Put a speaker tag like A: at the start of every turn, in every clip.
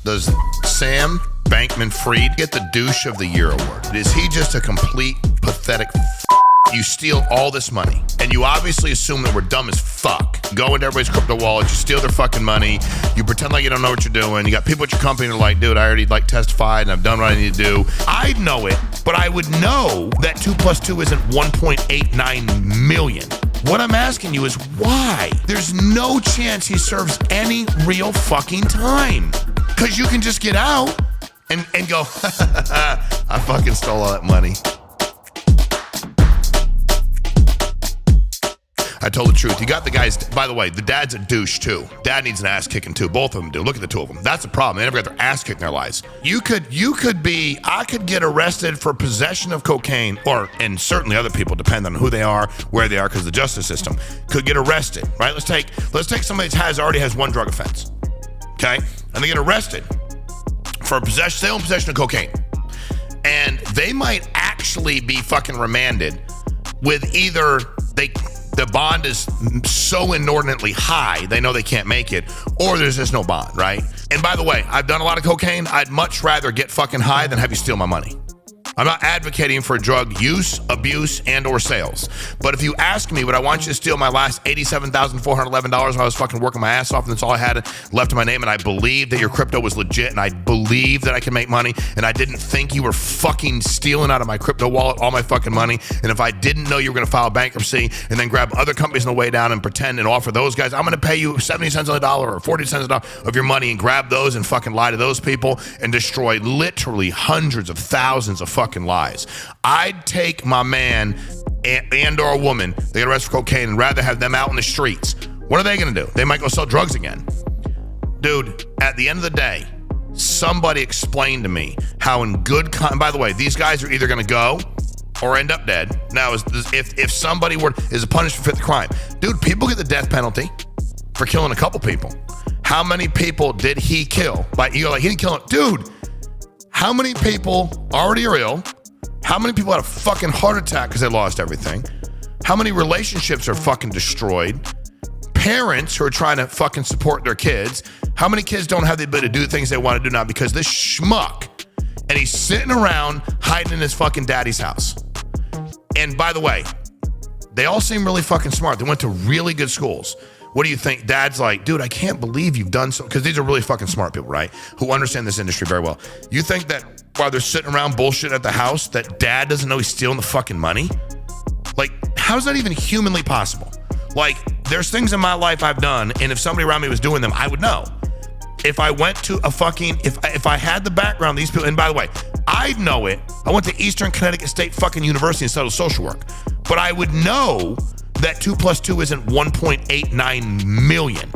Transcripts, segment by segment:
A: Does Sam Bankman-Fried get the douche of the year award? Is he just a complete pathetic You steal all this money, and you obviously assume that we're dumb as fuck. Go into everybody's crypto wallet, you steal their fucking money, you pretend like you don't know what you're doing. You got people at your company that are like, dude, I already testified and I've done what I need to do. I'd know it, but I would know that 2 + 2 isn't 1.89 million. What I'm asking you is why? There's no chance he serves any real fucking time. Because you can just get out and go, I fucking stole all that money. I told the truth. You got the guys, by the way, the dad's a douche too. Dad needs an ass kicking too. Both of them do. Look at the two of them. That's the problem. They never got their ass kicked in their lives. I could get arrested for possession of cocaine, and certainly other people, depending on who they are, where they are, because the justice system could get arrested, right? Let's take somebody that already has one drug offense, okay? And they get arrested for sale and possession of cocaine. And they might actually be fucking remanded with either the bond is so inordinately high, they know they can't make it, or there's just no bond, right? And by the way, I've done a lot of cocaine. I'd much rather get fucking high than have you steal my money. I'm not advocating for drug use, abuse, and or sales. But if you ask me, would I want you to steal my last $87,411 when I was fucking working my ass off and that's all I had left in my name, and I believed that your crypto was legit, and I believed that I could make money, and I didn't think you were fucking stealing out of my crypto wallet all my fucking money, and if I didn't know you were going to file bankruptcy and then grab other companies on the way down and pretend and offer those guys, I'm going to pay you 70 cents on the dollar or 40 cents on the dollar of your money and grab those and fucking lie to those people and destroy literally hundreds of thousands of fucking lies. I'd take my man and or a woman, they get arrested for cocaine, and rather have them out in the streets. What are they going to do? They might go sell drugs again. Dude, at the end of the day, somebody explained to me how in good by the way, these guys are either going to go or end up dead. Now, if somebody is punished for fifth crime, dude, people get the death penalty for killing a couple people. How many people did he kill? He didn't kill him. Dude, how many people already are ill? How many people had a fucking heart attack because they lost everything? How many relationships are fucking destroyed? Parents who are trying to fucking support their kids. How many kids don't have the ability to do things they want to do now because this schmuck, and he's sitting around hiding in his fucking daddy's house. And by the way, they all seem really fucking smart. They went to really good schools. What do you think? Dad's like, dude, I can't believe you've done so, because these are really fucking smart people, right? Who understand this industry very well. You think that while they're sitting around bullshit at the house, that dad doesn't know he's stealing the fucking money? Like, how's that even humanly possible? Like, there's things in my life I've done, and if somebody around me was doing them, I would know. If I went to a fucking, if I had the background, these people, and by the way, I'd know it. I went to Eastern Connecticut State fucking University and studied social work. But I would know that 2 + 2 isn't 1.89 million.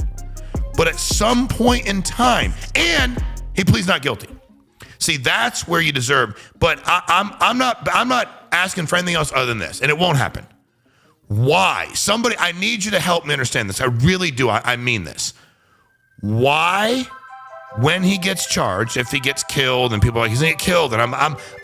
A: But at some point in time, and he pleads not guilty. See, that's where you deserve. But I'm not asking for anything else other than this, and it won't happen. Why? Somebody, I need you to help me understand this. I really do. I mean this. Why, when he gets charged, if he gets killed, and people are like, he's gonna get killed, and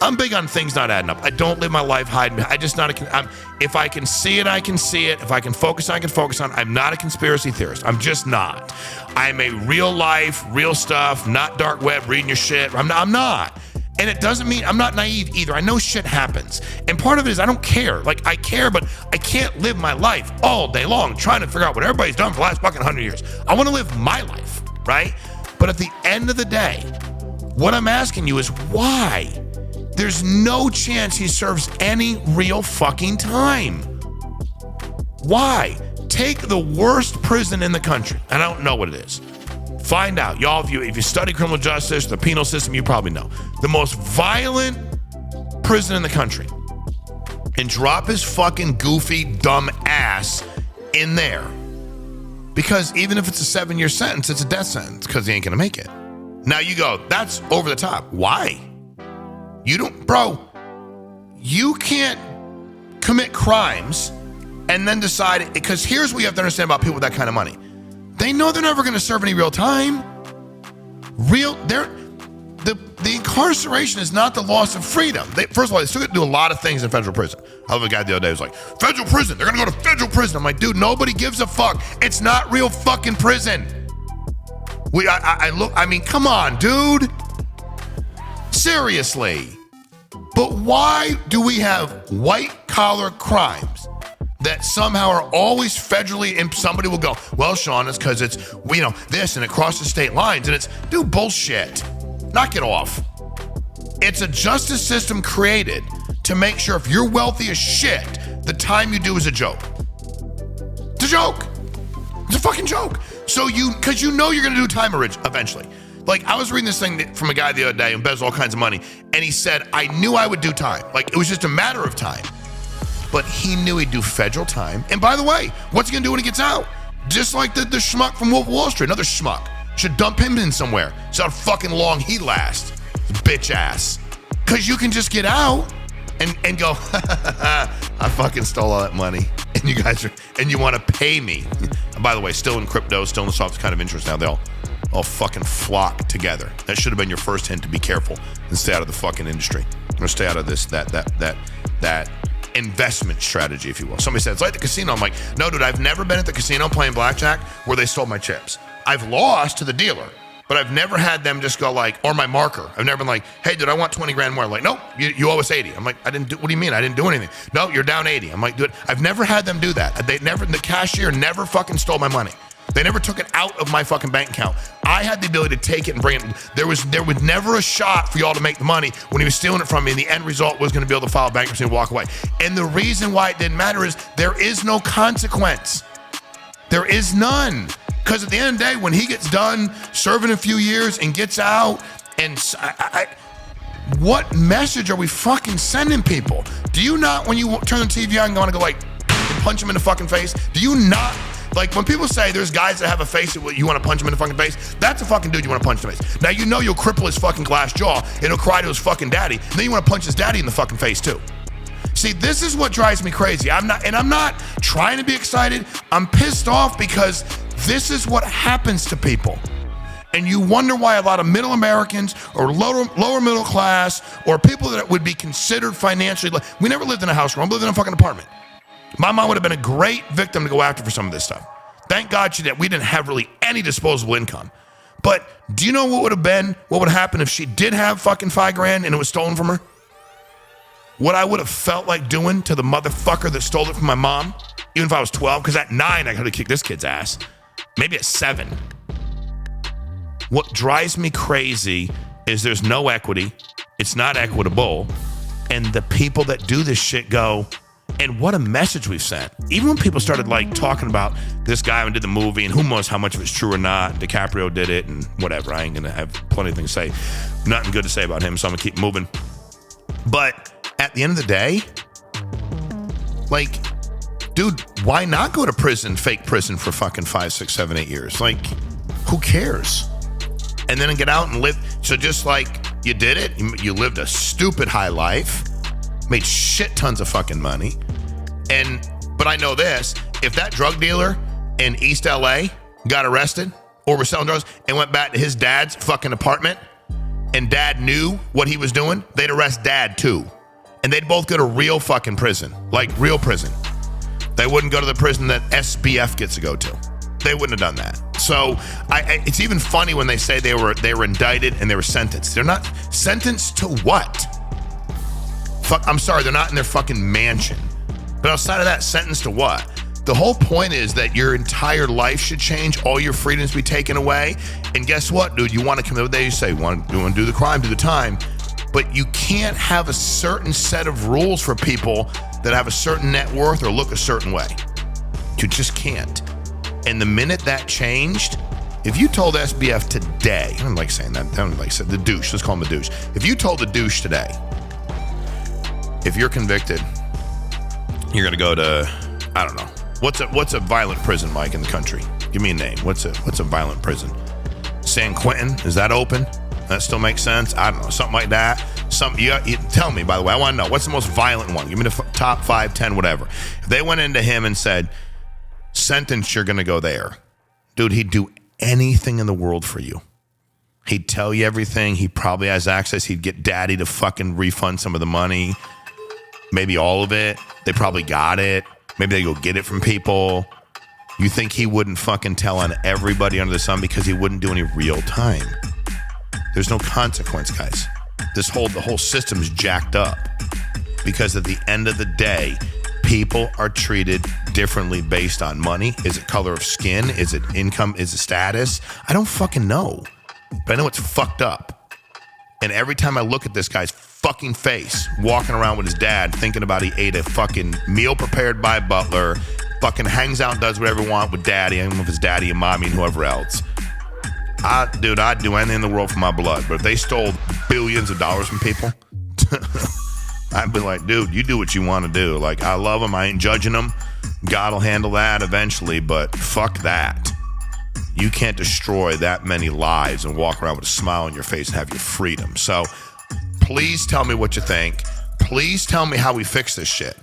A: I'm big on things not adding up. I don't live my life hiding. If I can see it, I can see it. If I can focus, I can focus on. I'm not a conspiracy theorist. I'm just not. I'm a real life, real stuff, not dark web reading your shit. I'm not. And it doesn't mean I'm not naive either. I know shit happens. And part of it is I don't care. Like, I care, but I can't live my life all day long trying to figure out what everybody's done for the last fucking 100 years. I want to live my life, right? But at the end of the day, what I'm asking you is why? There's no chance he serves any real fucking time. Why? Take the worst prison in the country. I don't know what it is. Find out. Y'all, if you study criminal justice, the penal system, you probably know. The most violent prison in the country. And drop his fucking goofy, dumb ass in there. Because even if it's a 7-year sentence, it's a death sentence because he ain't going to make it. Now you go, that's over the top. Why? You can't commit crimes and then decide, because here's what you have to understand about people with that kind of money. They know they're never going to serve any real time. The incarceration is not the loss of freedom. First of all, they still get to do a lot of things in federal prison. I love a guy the other day who was like, federal prison, they're going to go to federal prison. I'm like, dude, nobody gives a fuck. It's not real fucking prison. I mean, come on, dude. Seriously. But why do we have white collar crimes that somehow are always federally, and somebody will go, well, Sean, it's because it's, this, and it crosses state lines, and it's, dude, bullshit. Knock it off. It's a justice system created to make sure if you're wealthy as shit, the time you do is a joke. It's a joke. It's a fucking joke. So because you're gonna do time eventually. Like, I was reading this thing from a guy the other day who embezzles all kinds of money, and he said, I knew I would do time. Like, it was just a matter of time. But he knew he'd do federal time. And by the way, what's he gonna do when he gets out? Just like the schmuck from Wolf of Wall Street, another schmuck. Should dump him in somewhere. See how fucking long he lasts. Bitch ass. Because you can just get out and go, I fucking stole all that money. And you want to pay me. And by the way, still in crypto, still in the soft kind of interest now. They'll all fucking flock together. That should have been your first hint to be careful and stay out of the fucking industry. Or stay out of this, that investment strategy, if you will. Somebody said, it's like the casino. I'm like, no, dude, I've never been at the casino playing blackjack where they stole my chips. I've lost to the dealer, but I've never had them just go like, or my marker. I've never been like, hey, dude, I want 20 grand more. Like, nope, you owe us 80. I'm like, what do you mean? I didn't do anything. No, you're down 80. I'm like, dude, I've never had them do that. The cashier never fucking stole my money. They never took it out of my fucking bank account. I had the ability to take it and bring it. There was never a shot for y'all to make the money when he was stealing it from me, and the end result was going to be able to file bankruptcy and walk away. And the reason why it didn't matter is there is no consequence. There is none. Because at the end of the day, when he gets done serving a few years and gets out, and what message are we fucking sending people? Do you not, when you turn the TV on, want to go like, punch him in the fucking face? Do you not? Like, when people say there's guys that have a face that you want to punch him in the fucking face, that's a fucking dude you want to punch in the face. Now, you'll cripple his fucking glass jaw, and he'll cry to his fucking daddy, and then you want to punch his daddy in the fucking face too. See, this is what drives me crazy. I'm not trying to be excited. I'm pissed off because this is what happens to people. And you wonder why a lot of middle Americans or lower middle class or people that would be considered financially, we never lived in a house room, we lived in a fucking apartment. My mom would have been a great victim to go after for some of this stuff. Thank God we didn't have really any disposable income. But do you know what would have happened if she did have fucking $5,000 and it was stolen from her? What I would have felt like doing to the motherfucker that stole it from my mom, even if I was 12, because at 9, I could have kicked this kid's ass. Maybe at 7. What drives me crazy is there's no equity. It's not equitable. And the people that do this shit go, and what a message we've sent. Even when people started like talking about this guy who did the movie and who knows how much of it's true or not, DiCaprio did it and whatever. I ain't going to have plenty of things to say. Nothing good to say about him, so I'm going to keep moving. But at the end of the day, like, dude, why not go to prison, fake prison for fucking 5, 6, 7, 8 years? Like, who cares? And then get out and live. So just like you did it, you lived a stupid high life, made shit tons of fucking money. But I know this, if that drug dealer in East LA got arrested or was selling drugs and went back to his dad's fucking apartment and dad knew what he was doing, they'd arrest dad too. And they'd both go to real fucking prison, like real prison. They wouldn't go to the prison that SBF gets to go to. They wouldn't have done that. So it's even funny when they say they were indicted and they were sentenced. They're not sentenced to what? I'm sorry, they're not in their fucking mansion. But outside of that, sentenced to what? The whole point is that your entire life should change, all your freedoms be taken away. And guess what, dude? You want to come over there, you say, you want to do the crime, do the time. But you can't have a certain set of rules for people that have a certain net worth or look a certain way. You just can't. And the minute that changed, if you told SBF today, I don't like saying that, I don't like saying the douche, let's call him the douche. If you told the douche today, if you're convicted, you're gonna go to, I don't know, what's a violent prison, Mike, in the country? Give me a name. What's a violent prison? San Quentin, is that open? That still makes sense? I don't know, something like that. You tell me, by the way, I want to know, what's the most violent one? Give me the top 5, 10, whatever. If they went into him and said, sentence, you're going to go there. Dude, he'd do anything in the world for you. He'd tell you everything. He probably has access. He'd get daddy to fucking refund some of the money. Maybe all of it. They probably got it. Maybe they go get it from people. You think he wouldn't fucking tell on everybody under the sun because he wouldn't do any real time? There's no consequence, guys. The whole system's jacked up because at the end of the day, people are treated differently based on money. Is it color of skin? Is it income? Is it status? I don't fucking know, but I know it's fucked up. And every time I look at this guy's fucking face, walking around with his dad, thinking about he ate a fucking meal prepared by a butler, fucking hangs out and does whatever he wants with daddy and with his daddy and mommy and whoever else. I'd do anything in the world for my blood, but if they stole billions of dollars from people, I'd be like, dude, you do what you want to do. Like, I love them. I ain't judging them. God will handle that eventually, but fuck that. You can't destroy that many lives and walk around with a smile on your face and have your freedom. So please tell me what you think. Please tell me how we fix this shit.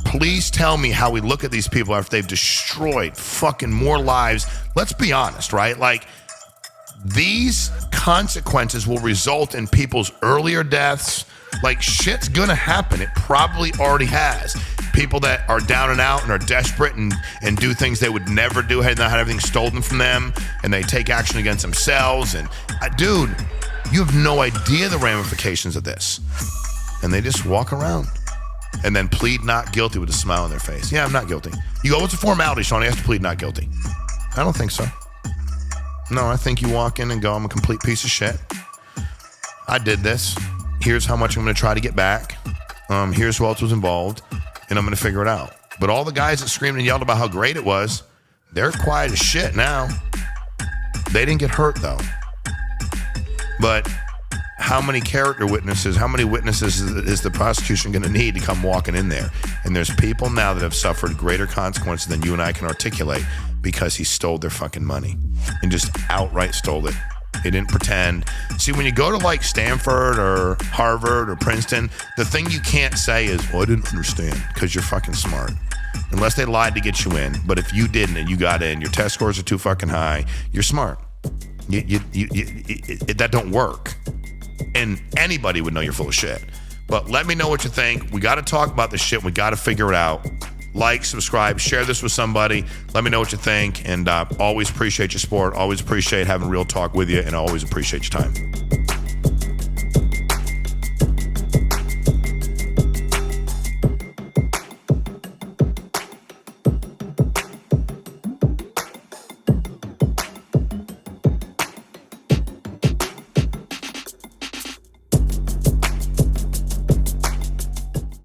A: Please tell me how we look at these people after they've destroyed fucking more lives. Let's be honest, right? Like, these consequences will result in people's earlier deaths. Like, shit's gonna happen. It probably already has. People that are down and out and are desperate and do things they would never do had not had everything stolen from them, and they take action against themselves. And dude, you have no idea the ramifications of this. And they just walk around and then plead not guilty with a smile on their face. Yeah, I'm not guilty. You go, what's a formality, Sean? You have to plead not guilty. I don't think so. No, I think you walk in and go, I'm a complete piece of shit. I did this. Here's how much I'm going to try to get back. Here's who else was involved, and I'm going to figure it out. But all the guys that screamed and yelled about how great it was, they're quiet as shit now. They didn't get hurt, though. But how many character witnesses, how many witnesses is the prosecution going to need to come walking in there? And there's people now that have suffered greater consequences than you and I can articulate because he stole their fucking money and just outright stole it. He didn't pretend. See, when you go to like Stanford or Harvard or Princeton, the thing you can't say is, well, I didn't understand, because you're fucking smart. Unless they lied to get you in. But if you didn't and you got in, your test scores are too fucking high, you're smart. That don't work. And anybody would know you're full of shit. But let me know what you think. We got to talk about this shit. We got to figure it out. Like, subscribe, share this with somebody. Let me know what you think. And always appreciate your support. Always appreciate having real talk with you. And always appreciate your time.